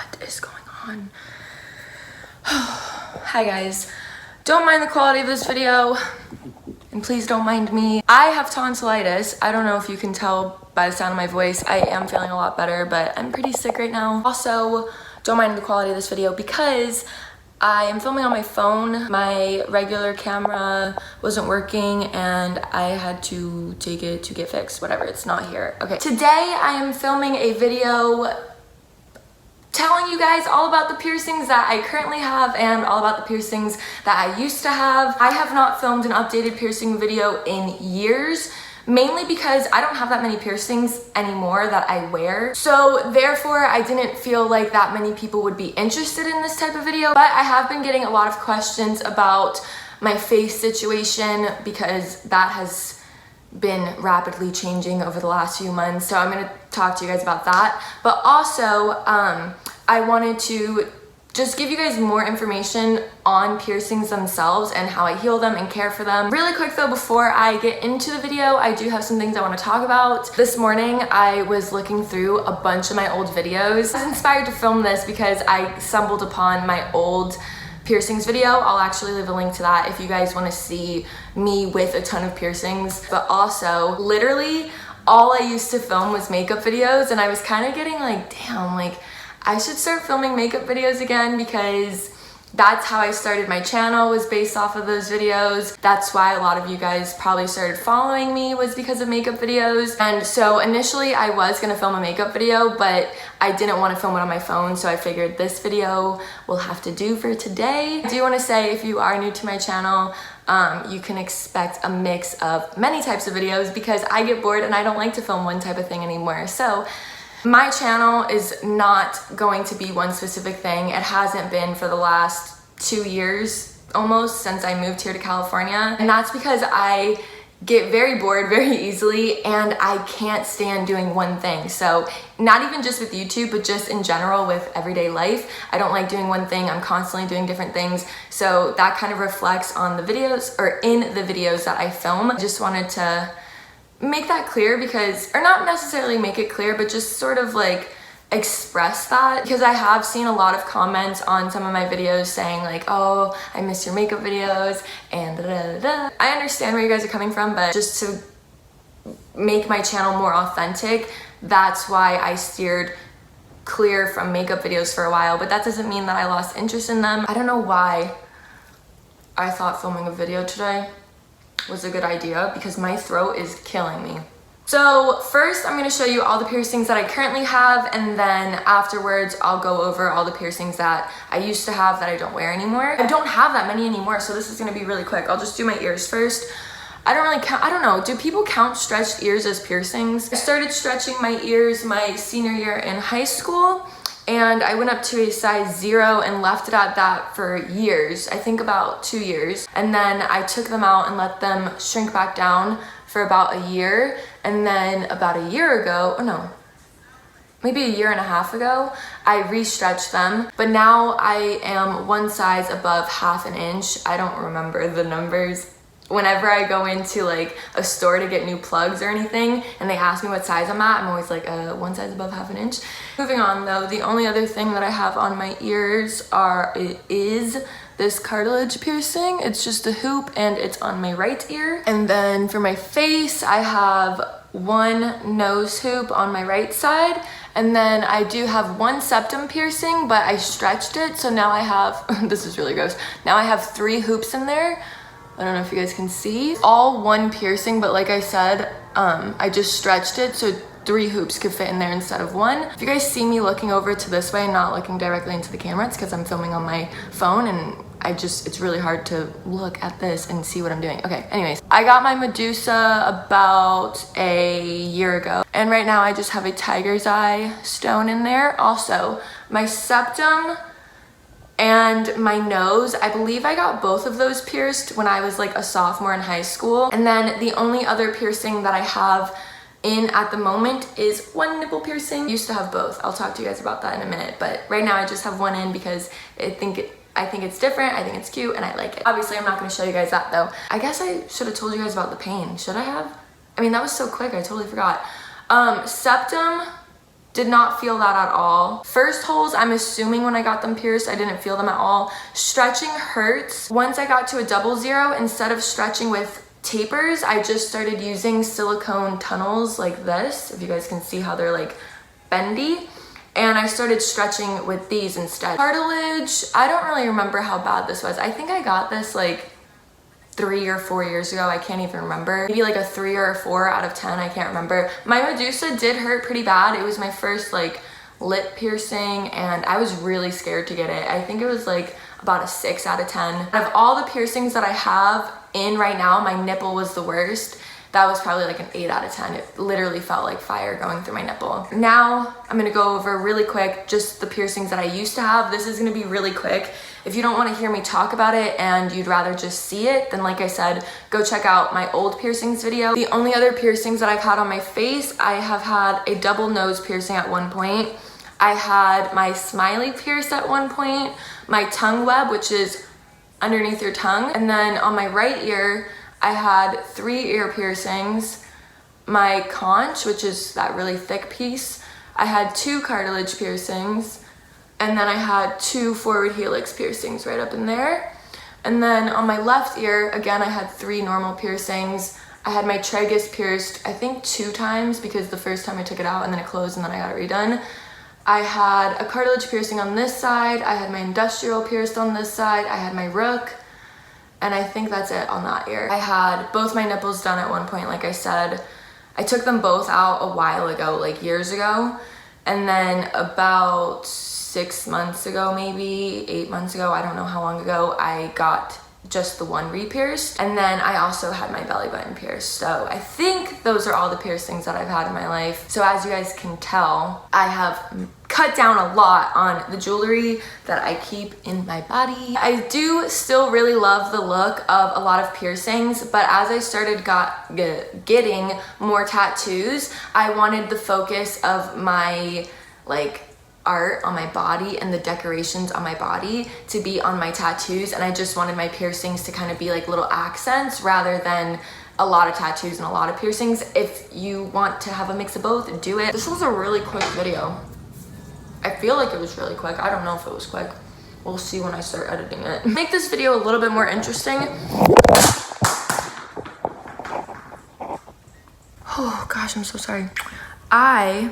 What is going on? Hi guys, don't mind the quality of this video, and please don't mind me. I have tonsillitis. I don't know if you can tell by the sound of my voice. I am feeling a lot better, but I'm pretty sick right now. Also, don't mind the quality of this video because I am filming on my phone. My regular camera wasn't working and I had to take it to get fixed. Whatever, it's not here. Okay, today I am filming a video telling you guys all about the piercings that I currently have and all about the piercings that I used to have. I have not filmed an updated piercing video in years, mainly because I don't have that many piercings anymore that I wear. So therefore, I didn't feel like that many people would be interested in this type of video, but I have been getting a lot of questions about my face situation because that has been rapidly changing over the last few months. So I'm gonna talk to you guys about that. But also, I wanted to just give you guys more information on piercings themselves and how I heal them and care for them. Really quick though, before I get into the video, I do have some things I want to talk about. This morning, I was looking through a bunch of my old videos. I was inspired to film this because I stumbled upon my old piercings video. I'll actually leave a link to that if you guys want to see me with a ton of piercings. But also, literally, all I used to film was makeup videos, and I was kind of getting like, damn, like, I should start filming makeup videos again because that's how I started my channel, was based off of those videos. That's why a lot of you guys probably started following me, was because of makeup videos. And so initially I was gonna film a makeup video, but I didn't want to film it on my phone, so I figured this video will have to do for today. I do want to say, if you are new to my channel, you can expect a mix of many types of videos because I get bored and I don't like to film one type of thing anymore. So my channel is not going to be one specific thing. It hasn't been for the last 2 years almost, since I moved here to California. And that's because I get very bored very easily and I can't stand doing one thing. So not even just with YouTube, but just in general with everyday life. I don't like doing one thing. I'm constantly doing different things. So that kind of reflects on the videos, or in the videos that I film. I just wanted to make that clear because, or not necessarily make it clear, but just sort of like express that, because I have seen a lot of comments on some of my videos saying like, oh, I miss your makeup videos and da da da da. I understand where you guys are coming from, but just to make my channel more authentic, that's why I steered clear from makeup videos for a while, but that doesn't mean that I lost interest in them. I don't know why I thought filming a video today was a good idea because my throat is killing me. So first I'm going to show you all the piercings that I currently have, and then afterwards I'll go over all the piercings that I used to have that I don't wear anymore. I don't have that many anymore, so this is going to be really quick. I'll just do my ears first. I don't really count, I don't know, do people count stretched ears as piercings? I started stretching my ears my senior year in high school, and I went up to a size 0 and left it at that for years, I think about 2 years. And then I took them out and let them shrink back down for about a year. And then about a year ago, oh no, maybe a year and a half ago, I re-stretched them. But now I am one size above ½ an inch. I don't remember the numbers. Whenever I go into like a store to get new plugs or anything and they ask me what size I'm at, I'm always like, one size above ½ an inch. Moving on though, the only other thing that I have on my ears is this cartilage piercing. It's just a hoop and it's on my right ear. And then for my face, I have one nose hoop on my right side. And then I do have one septum piercing, but I stretched it. So now I have, this is really gross. Now I have 3 hoops in there. I don't know if you guys can see. All one piercing, but like I said, I just stretched it so 3 hoops could fit in there instead of 1. If you guys see me looking over to this way and not looking directly into the camera, it's because I'm filming on my phone and it's really hard to look at this and see what I'm doing. Okay, anyways, I got my Medusa about a year ago, and right now I just have a tiger's eye stone in there. Also, my septum and my nose, I believe I got both of those pierced when I was like a sophomore in high school. And then the only other piercing that I have in at the moment is one nipple piercing. I used to have both. I'll talk to you guys about that in a minute, but right now I just have one in because I think it's different, I think it's cute, and I like it. Obviously, I'm not gonna show you guys that though. I guess I should have told you guys about the pain. Should I have? I mean, that was so quick, I totally forgot. Septum Did not feel that at all. First holes, I'm assuming when I got them pierced, I didn't feel them at all. Stretching hurts. Once I got to a 00, instead of stretching with tapers, I just started using silicone tunnels like this. If you guys can see how they're like bendy. And I started stretching with these instead. Cartilage, I don't really remember how bad this was. I think I got this like 3 or 4 years ago. I can't even remember. Maybe like a 3 or a 4 out of 10. I can't remember. My Medusa did hurt pretty bad. It was my first like lip piercing and I was really scared to get it. I think it was like about a 6 out of 10. Out of all the piercings that I have in right now, my nipple was the worst. That was probably like an 8 out of 10. It literally felt like fire going through my nipple. Now I'm gonna go over really quick just the piercings that I used to have. This is gonna be really quick. If you don't want to hear me talk about it and you'd rather just see it, then like I said, go check out my old piercings video. The only other piercings that I've had on my face, I have had a double nose piercing at one point. I had my smiley pierced at one point, my tongue web, which is underneath your tongue. And then on my right ear, I had 3 ear piercings, my conch, which is that really thick piece. I had 2 cartilage piercings, and then I had 2 forward helix piercings right up in there. And then on my left ear, again, I had 3 normal piercings. I had my tragus pierced, I think 2 times because the first time I took it out and then it closed and then I got it redone. I had a cartilage piercing on this side. I had my industrial pierced on this side. I had my rook. And I think that's it on that ear. I had both my nipples done at one point, like I said. I took them both out a while ago, like years ago. And then about 6 months ago, maybe 8 months ago, I don't know how long ago, I got just the one re-pierced. And then I also had my belly button pierced. So I think those are all the piercings that I've had in my life. So as you guys can tell, I have cut down a lot on the jewelry that I keep in my body. I do still really love the look of a lot of piercings, but as I started getting more tattoos, I wanted the focus of my like art on my body and the decorations on my body to be on my tattoos, and I just wanted my piercings to kind of be like little accents rather than a lot of tattoos and a lot of piercings. If you want to have a mix of both, do it. This was a really quick video. I feel like it was really quick. I don't know if it was quick. We'll see when I start editing it. Make this video a little bit more interesting. Oh gosh, I'm so sorry. I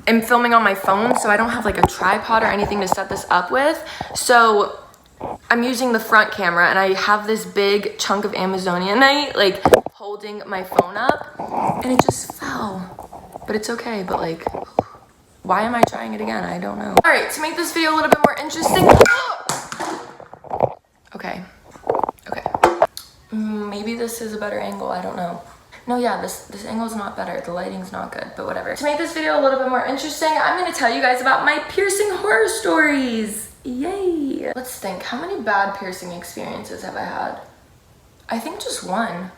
am filming on my phone, so I don't have like a tripod or anything to set this up with. So I'm using the front camera and I have this big chunk of Amazonianite like holding my phone up and it just fell. But it's okay, but like, why am I trying it again? I don't know. All right, to make this video a little bit more interesting. Okay. Maybe this is a better angle, I don't know. No, yeah, this angle's not better. The lighting's not good, but whatever. To make this video a little bit more interesting, I'm gonna tell you guys about my piercing horror stories. Yay. Let's think, how many bad piercing experiences have I had? I think just one.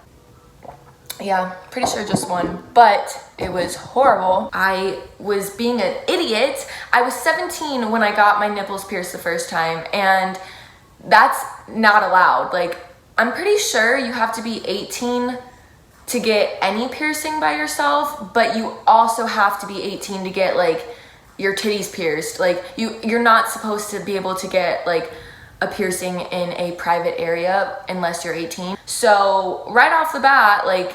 Yeah, pretty sure just one, but it was horrible. I was being an idiot. I was 17 when I got my nipples pierced the first time, and that's not allowed. Like, I'm pretty sure you have to be 18 to get any piercing by yourself, but you also have to be 18 to get like your titties pierced. Like you're not supposed to be able to get like a piercing in a private area unless you're 18. So right off the bat, like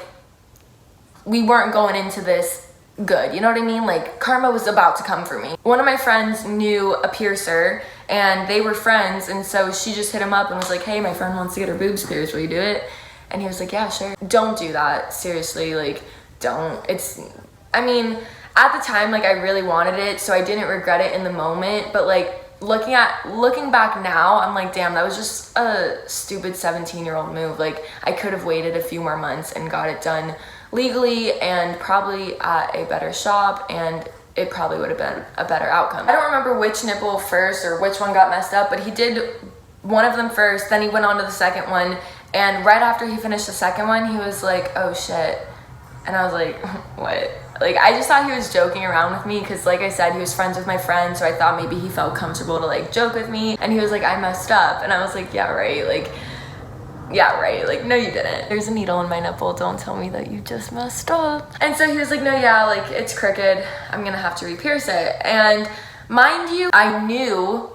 we weren't going into this good, you know what I mean? Like karma was about to come for me. One of my friends knew a piercer and they were friends, and so she just hit him up and was like, hey, my friend wants to get her boobs pierced, will you do it? And he was like, yeah, sure. Don't do that, seriously, like don't. I mean, at the time, like I really wanted it, so I didn't regret it in the moment, but like looking back now, I'm like, damn, that was just a stupid 17-year-old move. Like I could have waited a few more months and got it done legally and probably at a better shop, and it probably would have been a better outcome. I don't remember which nipple first or which one got messed up, but he did one of them first, then he went on to the second one, and right after he finished the second one, he was like, oh shit. And I was like, what? Like, I just thought he was joking around with me because, like I said, he was friends with my friend, so I thought maybe he felt comfortable to like joke with me, and he was like, I messed up, and I was like, yeah, right. Like, yeah, right, like, no you didn't. There's a needle in my nipple, don't tell me that you just messed up. And so he was like, no, yeah, like, it's crooked, I'm gonna have to re-pierce it. And mind you, I knew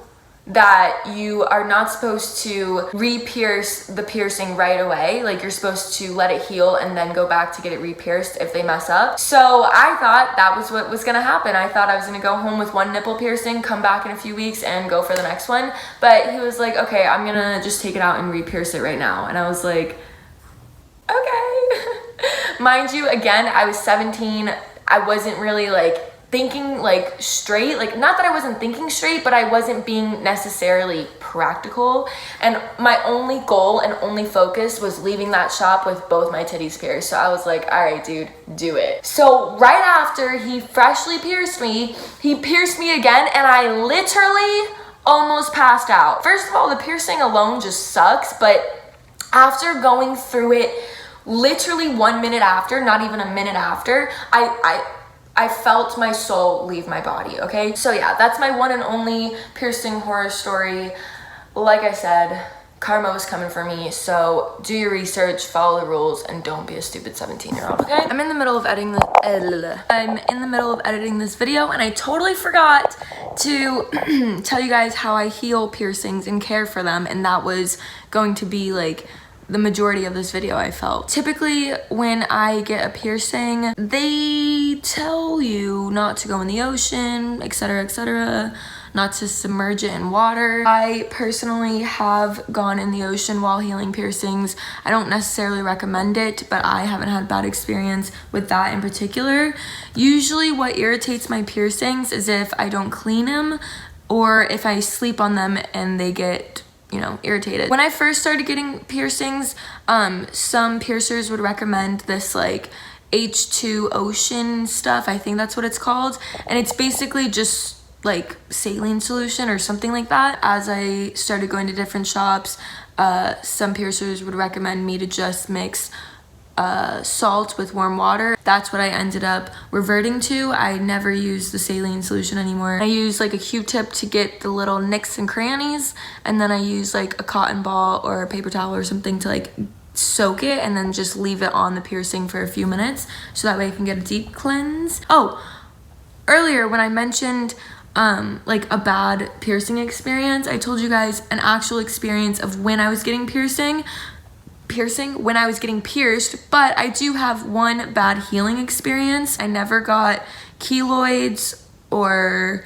that you are not supposed to re-pierce the piercing right away. Like, you're supposed to let it heal and then go back to get it re-pierced if they mess up. So I thought that was what was gonna happen. I thought I was gonna go home with one nipple piercing, come back in a few weeks and go for the next one. But he was like, okay, I'm gonna just take it out and re-pierce it right now. And I was like, okay. Mind you, again, I was 17. I wasn't really like thinking like straight, like not that I wasn't thinking straight, but I wasn't being necessarily practical. And my only goal and only focus was leaving that shop with both my titties pierced. So I was like, all right, dude, do it. So right after he freshly pierced me, he pierced me again, and I literally almost passed out. First of all, the piercing alone just sucks, but after going through it literally 1 minute after, not even a minute after, I felt my soul leave my body, okay? So yeah, that's my one and only piercing horror story. Like I said, karma was coming for me, so do your research, follow the rules, and don't be a stupid 17-year-old, okay? I'm in the middle of editing this video, and I totally forgot to tell you guys how I heal piercings and care for them, and that was going to be like the majority of this video, I felt. Typically, when I get a piercing, they tell you not to go in the ocean, etc., not to submerge it in water. I personally have gone in the ocean while healing piercings. I don't necessarily recommend it, but I haven't had bad experience with that in particular. Usually what irritates my piercings is if I don't clean them or if I sleep on them and they get, you know, irritated. When I first started getting piercings, some piercers would recommend this like H2 ocean stuff. I think that's what it's called. And it's basically just like saline solution or something like that. As I started going to different shops, some piercers would recommend me to just mix salt with warm water. That's what I ended up reverting to. I never use the saline solution anymore. I use like a Q-tip to get the little nicks and crannies, and then I use like a cotton ball or a paper towel or something to like soak it and then just leave it on the piercing for a few minutes so that way I can get a deep cleanse. Oh, earlier when I mentioned like a bad piercing experience, I told you guys an actual experience of when I was getting piercing when I was getting pierced, but I do have one bad healing experience. I never got keloids or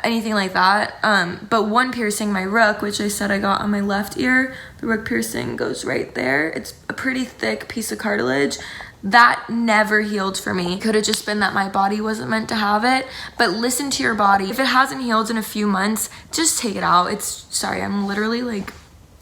anything like that, but one piercing, my rook, which I said I got on my left ear, the rook piercing goes right there. It's a pretty thick piece of cartilage. That never healed for me. Could have just been that my body wasn't meant to have it, but listen to your body. If it hasn't healed in a few months, just take it out. Sorry, I'm literally like,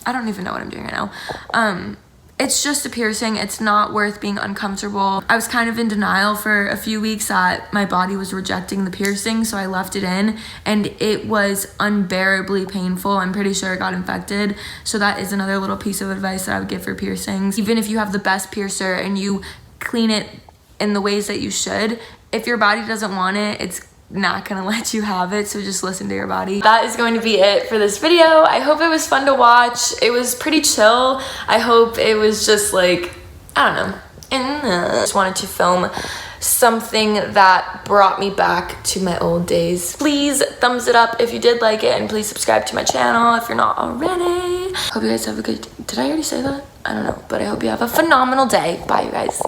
I don't even know what I'm doing right now. It's just a piercing. It's not worth being uncomfortable. I was kind of in denial for a few weeks that my body was rejecting the piercing, so I left it in, and it was unbearably painful. I'm pretty sure it got infected. So that is another little piece of advice that I would give for piercings. Even if you have the best piercer and you clean it in the ways that you should, if your body doesn't want it, it's not gonna let you have it, so just listen to your body. That is going to be it for this video. I hope it was fun to watch. It was pretty chill. I hope it was just like, I don't know, just wanted to film something that brought me back to my old days. Please thumbs it up if you did like it, and please subscribe to my channel if you're not already. Hope you guys have a good, did I already say that? I don't know, but I hope you have a phenomenal day. Bye, you guys.